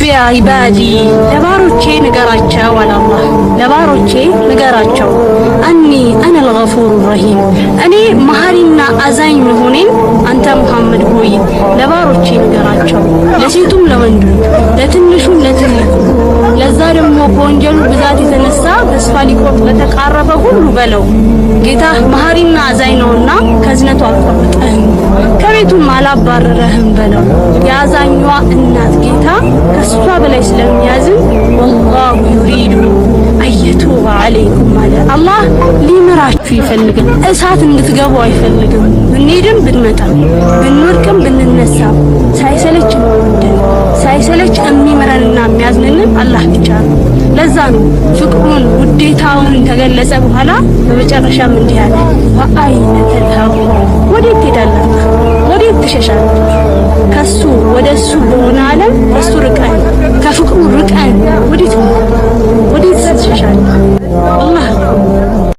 ያ ኢባዲ ለባሮቼ ንገራቸው አላህ ለባሮቼ ንገራቸው አኒ አነ الغفور الرحيم እኔ መሐሪና አዛኝ መሆኔን አንተ መሐመድ ሆይ ለባሮቼ ንገራቸው ለሴቱም ለወንዱ ለትንሹም ለትልቁ ለዛ ደግሞ ከወንጀሉ ብዛት የተነሳ ተስፋ ሊቆርጥ ለተቃረበ ሁሉ በለው ጌታ መሐሪና አዛኝ ነውና ከዝነቱ አልቆርጠህም ከቤቱም አላባረረህም በለው ያዛኛዋ እናት ጌታ ከሷ በላይ ስለሚያዝን والله يريد أن يتوب عليكم ማለት አላህ ሊምራችሁ ይፈልጋል እሳት እንድትገቡ አይፈልግም ብንሄድም ብንመጣም ብንወድቅም ብንነሳም ሳይሰለች ነው ሳይሰለች የሚምረንና የሚያዝንልን አላህ ብቻ ነው ለዛ ነው ፍቅሩን ውዴታውን ተገለጸ በኋላ በመጨረሻም እንዲህ አለ ወአይነ ተልሀቡ ወዴት ትሄዳላችሁ ወዴት ትሸሻላችሁ ከሱ ወደሱ በሆነ ዓለም እሱ ርቀ